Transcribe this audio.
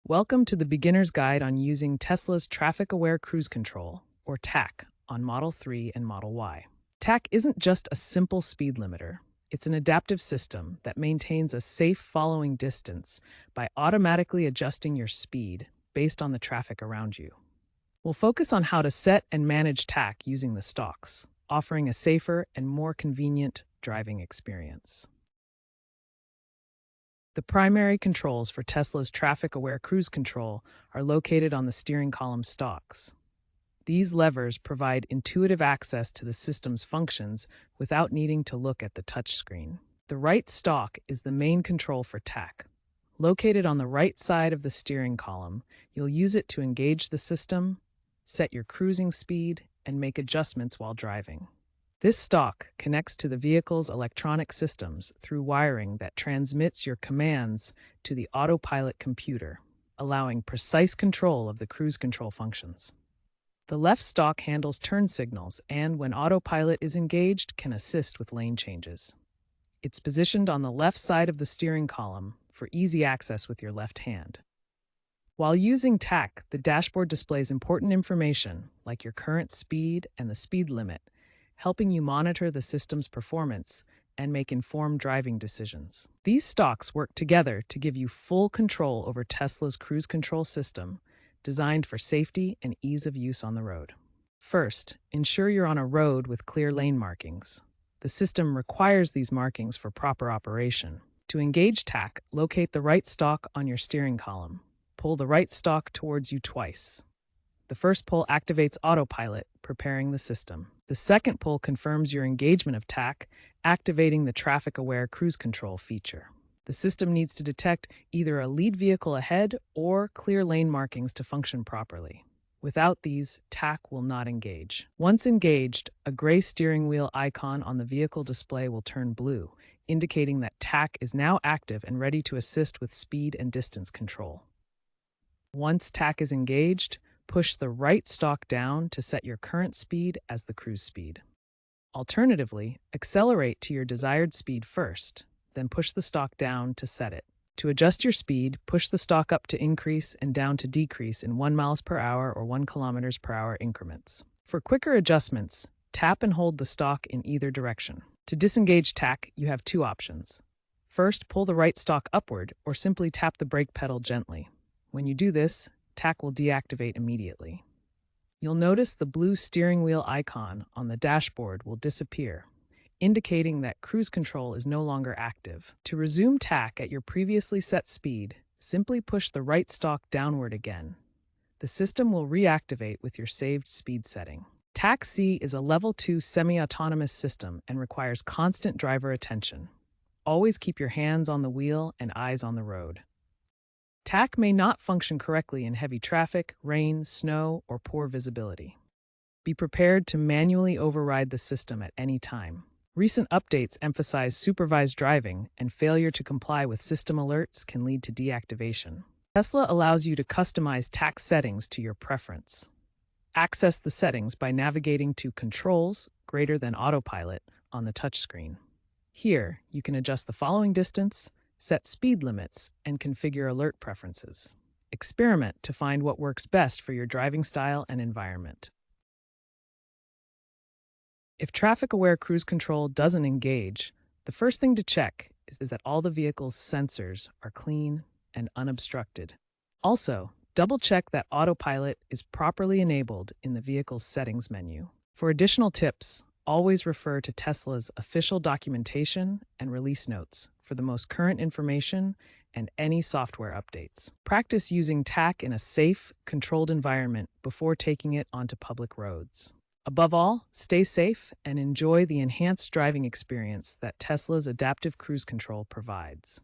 Welcome to the Beginner's Guide on using Tesla's Traffic Aware Cruise Control, or TAC, on Model 3 and Model Y. TAC isn't just a simple speed limiter, it's an adaptive system that maintains a safe following distance by automatically adjusting your speed based on the traffic around you. We'll focus on how to set and manage TAC using the Stalks, offering a safer and more convenient driving experience. The primary controls for Tesla's traffic-aware cruise control are located on the steering column stalks. These levers provide intuitive access to the system's functions without needing to look at the touchscreen. The right stalk is the main control for TAC. Located on the right side of the steering column, you'll use it to engage the system, set your cruising speed, and make adjustments while driving. This stalk connects to the vehicle's electronic systems through wiring that transmits your commands to the autopilot computer, allowing precise control of the cruise control functions. The left stalk handles turn signals and, when autopilot is engaged, can assist with lane changes. It's positioned on the left side of the steering column for easy access with your left hand. While using TAC, the dashboard displays important information like your current speed and the speed limit, helping you monitor the system's performance and make informed driving decisions. These stalks work together to give you full control over Tesla's cruise control system, designed for safety and ease of use on the road. First, ensure you're on a road with clear lane markings. The system requires these markings for proper operation. To engage TAC, locate the right stalk on your steering column. Pull the right stalk towards you twice. The first pull activates autopilot, preparing the system. The second pull confirms your engagement of TAC, activating the traffic-aware cruise control feature. The system needs to detect either a lead vehicle ahead or clear lane markings to function properly. Without these, TAC will not engage. Once engaged, a gray steering wheel icon on the vehicle display will turn blue, indicating that TAC is now active and ready to assist with speed and distance control. Once TAC is engaged, push the right stalk down to set your current speed as the cruise speed. Alternatively, accelerate to your desired speed first, then push the stalk down to set it. To adjust your speed, push the stalk up to increase and down to decrease in 1 miles per hour or 1 kilometers per hour increments. For quicker adjustments, tap and hold the stalk in either direction. To disengage TAC, you have two options. First, pull the right stalk upward or simply tap the brake pedal gently. When you do this, TAC will deactivate immediately. You'll notice the blue steering wheel icon on the dashboard will disappear, indicating that cruise control is no longer active. To resume TAC at your previously set speed, simply push the right stalk downward again. The system will reactivate with your saved speed setting. TAC-C is a Level 2 semi-autonomous system and requires constant driver attention. Always keep your hands on the wheel and eyes on the road. TAC may not function correctly in heavy traffic, rain, snow, or poor visibility. Be prepared to manually override the system at any time. Recent updates emphasize supervised driving, and failure to comply with system alerts can lead to deactivation. Tesla allows you to customize TAC settings to your preference. Access the settings by navigating to Controls greater than Autopilot on the touchscreen. Here, you can adjust the following distance, set speed limits, and configure alert preferences. Experiment to find what works best for your driving style and environment. If traffic-aware cruise control doesn't engage, the first thing to check is that all the vehicle's sensors are clean and unobstructed. Also, double-check that autopilot is properly enabled in the vehicle's settings menu. For additional tips, always refer to Tesla's official documentation and release notes for the most current information and any software updates. Practice using TAC in a safe, controlled environment before taking it onto public roads. Above all, stay safe and enjoy the enhanced driving experience that Tesla's adaptive cruise control provides.